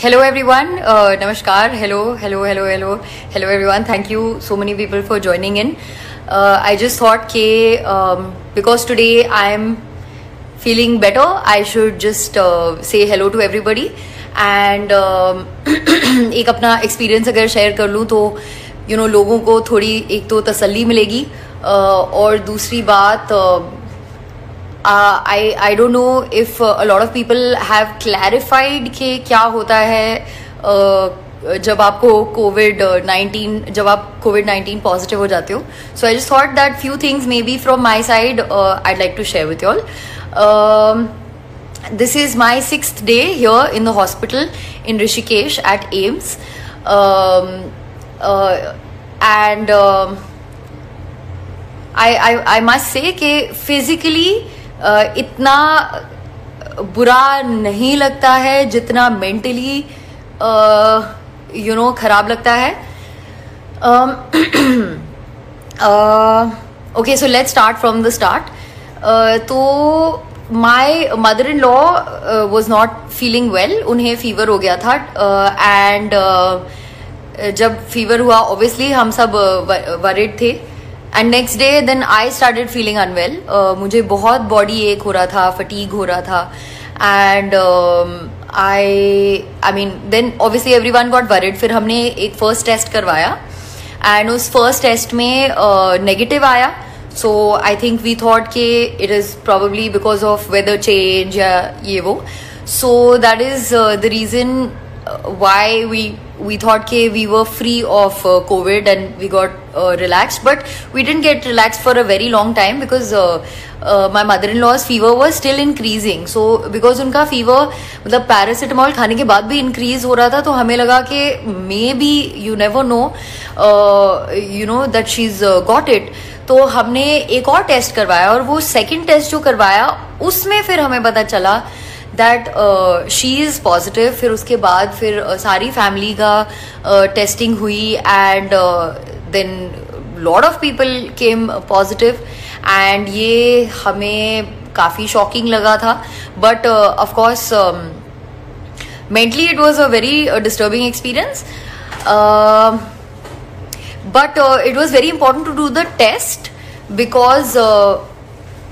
Hello everyone, Namaskar, hello everyone. Thank you so many people for joining in. I just thought because today I'm feeling better, I should just say hello to everybody and एक अपना experience अगर share कर लूँ तो लोगों को थोड़ी एक तो तसल्ली मिलेगी और दूसरी बात I don't know if a lot of people have clarified कि क्या होता है जब आपको COVID-19 positive हो जाते हो. So I just thought that few things maybe from my side I'd like to share with you all. This is my 6th day here in the hospital in Rishikesh at AIIMS. And I must say कि physically इतना बुरा नहीं लगता है जितना mentally खराब लगता है. Okay, so let's start from the start. तो my mother-in-law was not feeling well. उन्हें फीवर हो गया था and जब फीवर हुआ obviously हम सब worried थे. And next day then I started feeling unwell. मुझे बहुत body ache हो रहा था, fatigue हो रहा था and I mean then obviously everyone got worried. फिर हमने एक first test करवाया and उस first test में negative आया. So I think we thought कि it is probably because of weather change या ये वो. So that is the reason why we thought कि we were free of COVID and we got relaxed, but we didn't get relaxed for a very long time because my mother-in-law's fever was still increasing. So because उनका fever मतलब paracetamol खाने के बाद भी increase हो रहा था तो हमें लगा कि maybe you never know that she's got it. तो हमने एक और टेस्ट करवाया और वो सेकंड टेस्ट जो करवाया उसमें फिर हमें पता चला that she is positive. फिर उसके बाद फिर सारी फैमिली का टेस्टिंग हुई and then lot of people came positive and ये हमें काफ़ी शॉकिंग लगा था. but of course mentally it was a very disturbing experience. But it was very important to do the test because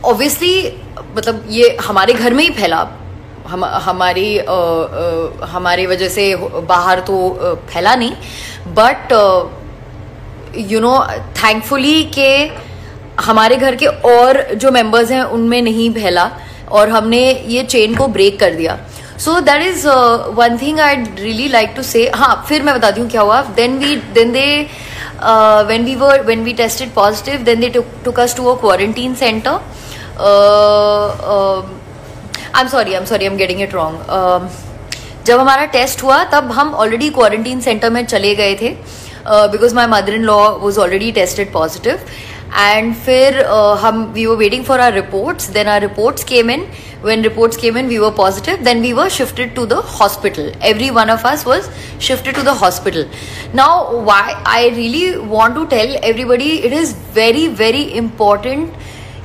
obviously मतलब ये हमारे घर में ही फैला. हमारी वजह से बाहर तो फैला नहीं बट थैंकफुली के हमारे घर के और जो मेंबर्स हैं उनमें नहीं फैला और हमने ये चेन को ब्रेक कर दिया. So that is one thing I really like to say. हाँ, फिर मैं बताती हूँ क्या हुआ. when we tested positive then they took us to a quarantine center. I'm sorry, I'm getting it wrong. जब हमारा टेस्ट हुआ तब हम ऑलरेडी क्वारंटीन सेंटर में चले गए थे because my mother-in-law was already tested positive. And फिर we were waiting for our reports. Then our reports came in. When reports came in, we were positive. Then we were shifted to the hospital. Every one of us was shifted to the hospital. Now, why I really want to tell everybody, it is very, very important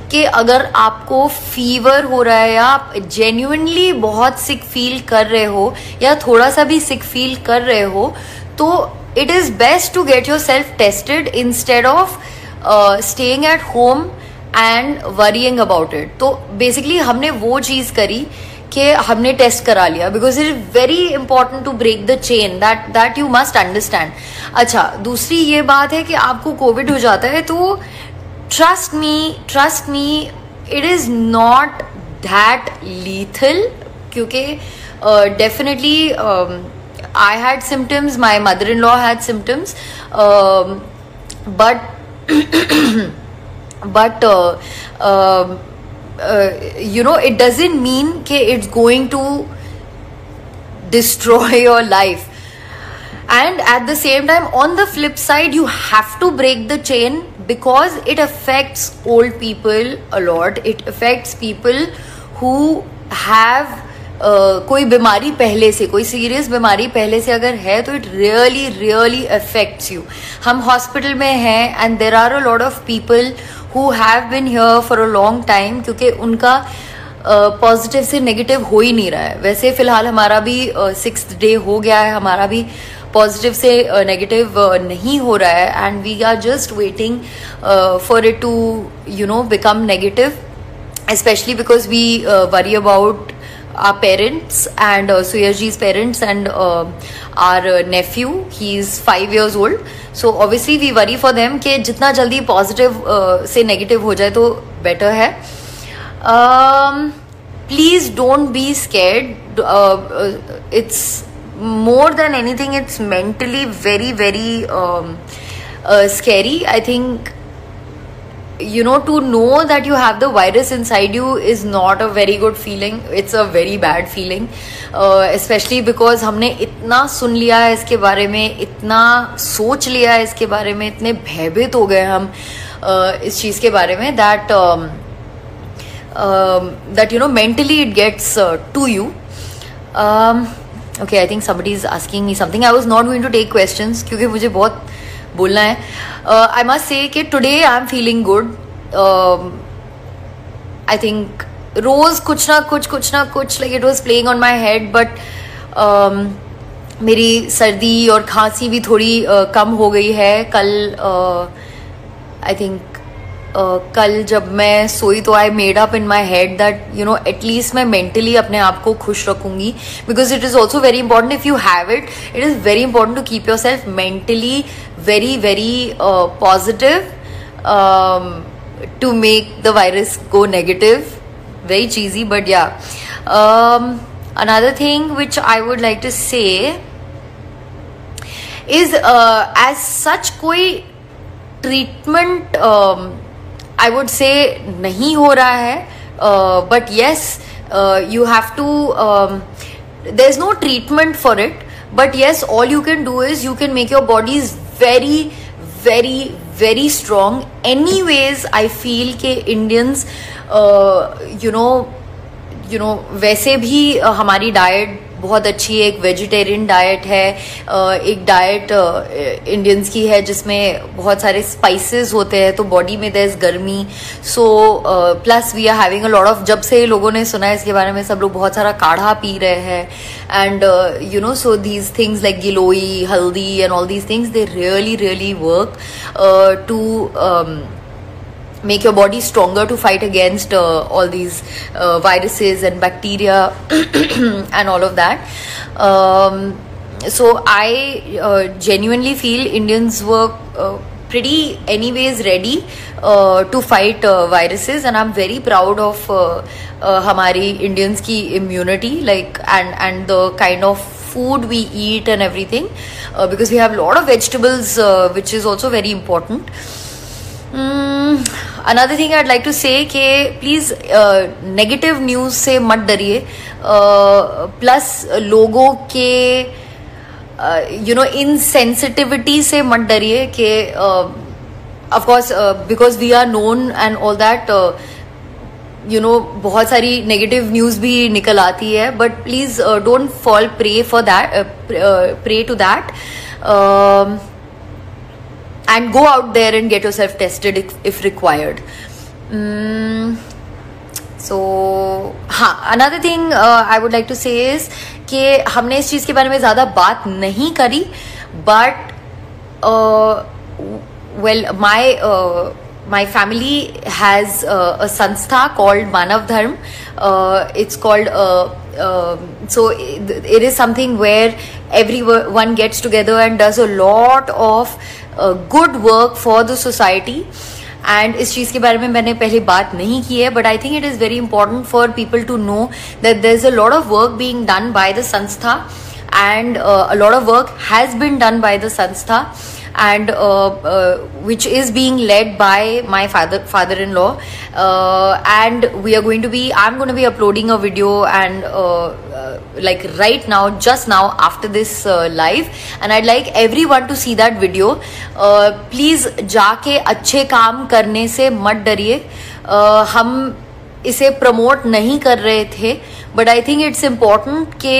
कि अगर आपको fever हो रहा है या आप genuinely बहुत सिक feel कर रहे हो या थोड़ा सा भी सिक फील कर रहे हो तो it is best to get yourself tested instead of staying at home and worrying about it. तो बेसिकली हमने वो चीज़ करी कि हमने टेस्ट करा लिया because it is very important to break the chain that you must understand. अच्छा, दूसरी ये बात है कि आपको कोविड हो जाता है तो trust me, it is not that lethal क्योंकि definitely I had symptoms, my mother-in-law had symptoms, but it doesn't mean कि it's going to destroy your life. And at the same time, on the flip side, you have to break the chain because it affects old people a lot. It affects people who have कोई बीमारी पहले से, कोई serious बीमारी पहले से अगर है तो it really affects you. हम हॉस्पिटल में हैं and there are a lot of people who have been here for a long time क्योंकि उनका पॉजिटिव से नेगेटिव हो ही नहीं रहा है। वैसे फिलहाल हमारा भी 6th डे हो गया है, हमारा भी पॉजिटिव से नेगेटिव नहीं हो रहा है, and we are just waiting for it to become negative, especially because we worry about our parents and Suyaji's parents and our nephew. He is 5 years old, so obviously we worry for them कि जितना जल्दी positive से negative हो जाए तो better है. Please don't be scared. It's more than anything, it's mentally very very scary. I think to know that you have the virus inside you is not a very good feeling. It's a very bad feeling, especially because हमने इतना सुन लिया है इसके बारे में, इतना सोच लिया है इसके बारे में, इतने भयभीत हो गए हम इस चीज़ के बारे में that mentally it gets to you. Okay, I think somebody is asking me something. I was not going to take questions क्योंकि मुझे बहुत बोलना है. I must say कि today I am feeling good. I think रोज कुछ ना कुछ like it was playing on my head, but मेरी सर्दी और खांसी भी थोड़ी कम हो गई है. कल I think कल जब मैं सोई तो I made up in my head that at least मैं मेंटली अपने आप को खुश रखूंगी, because it is also very important. If you have it, it is very important to keep yourself mentally very very positive to make the virus go negative. Very cheesy, but yeah. Another thing which I would like to say is as such कोई treatment I would say नहीं हो रहा है, but yes, you have to there's no treatment for it, but yes, all you can do is you can make your bodies very very very strong. Anyways, I feel कि Indians वैसे भी हमारी diet बहुत अच्छी है. एक vegetarian diet है, एक डाइट इंडियंस की है जिसमें बहुत सारे स्पाइसेस होते हैं, तो बॉडी में देयर इज गर्मी. So plus we are having a lot of, जब से लोगों ने सुना है इसके बारे में सब लोग बहुत सारा काढ़ा पी रहे हैं. And so these things like giloy, haldi and all these things, they really work to make your body stronger to fight against all these viruses and bacteria and all of that. So I genuinely feel Indians were pretty anyways ready to fight viruses, and I'm very proud of हमारी Indians की immunity, like and the kind of food we eat and everything, because we have a lot of vegetables, which is also very important. Another thing I'd like to say कि please negative news से मत डरिए. Plus लोगों के insensitivity से मत डरिए कि of course because we are known and all that, बहुत सारी नेगेटिव न्यूज़ भी निकल आती है, but please don't fall pray for that, pray to that. And go out there and get yourself tested if required. So another thing I would like to say is कि हमने इस चीज़ के बारे में ज़्यादा बात नहीं करी, but well, my family has a sanstha called Manav Dharm. It's called so it is something where everyone gets together and does a lot of good work for the society. And इस चीज़ के बारे में मैंने पहले बात नहीं की है, but I think it is very important for people to know that there is a lot of work being done by the sanstha, and a lot of work has been done by the sanstha, and which is being led by my father-in-law, and I'm going to be uploading a video, and like right now, just now after this live, and I'd like everyone to see that video. Please जाके अच्छे काम करने से मत डरिए. हम इसे promote नहीं कर रहे थे, but I think it's important कि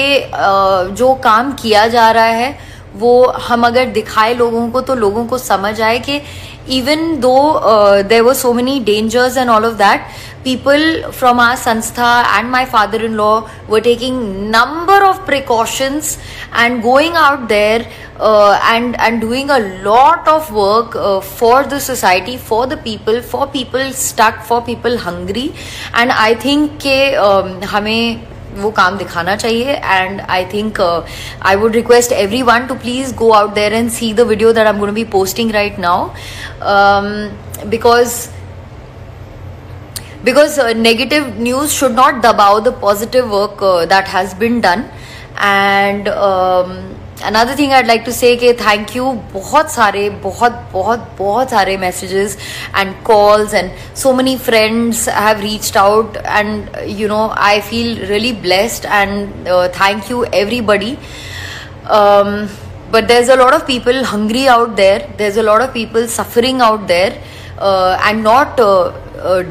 जो काम किया जा रहा है वो हम अगर दिखाए लोगों को, तो लोगों को समझ आए कि even though there were so many dangers and all of that, people from our sanstha and my father-in-law were taking number of precautions and going out there and doing a lot of work for the society, for the people, for people stuck, for people hungry. And I think के हमें वो काम दिखाना चाहिए. And I think I would request everyone to please go out there and see the video that I'm going to be posting right now, because negative news should not dabao the positive work that has been done. And another thing I'd like to say कि thank you. बहुत सारे messages and calls, and so many friends have reached out, and you know, I feel really blessed, and thank you everybody. But there's a lot of people hungry out there, there's a lot of people suffering out there, and not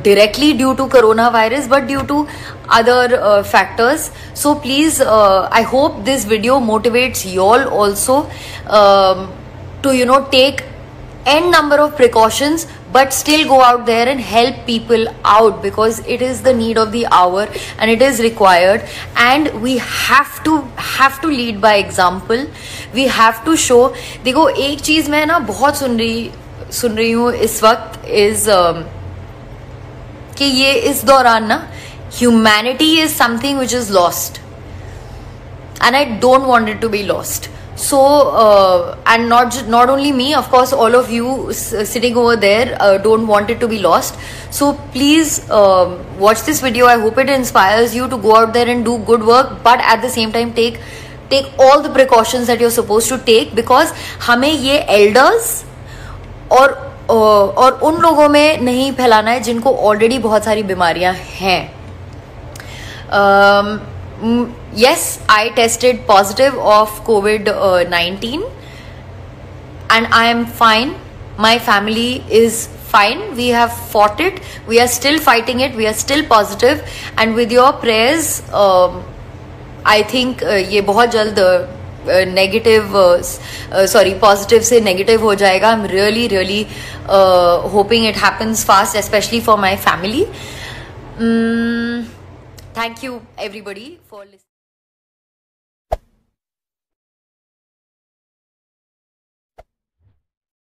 directly due to coronavirus but due to other factors. So please, I hope this video motivates you all also to, you know, take n number of precautions but still go out there and help people out, because it is the need of the hour and it is required. And we have to lead by example. We have to show. देखो, एक चीज मैं ना बहुत सुन रही हूँ इस वक्त is कि ये इस दौरान ना humanity is something which is lost, and I don't want it to be lost. So and not only me, of course all of you sitting over there don't want it to be lost. So please watch this video. I hope it inspires you to go out there and do good work, but at the same time take all the precautions that you're supposed to take, because हमें ये elders और उन लोगों में नहीं फैलाना है जिनको ऑलरेडी बहुत सारी बीमारियां हैं. Yes, I tested positive of COVID-19 and I am fine. My family is fine. We have fought it. We are still fighting it. We are still positive. And with your prayers, I think ये बहुत जल्द positive से negative हो जाएगा. I'm really hoping it happens fast, especially for my family. Thank you everybody for listening.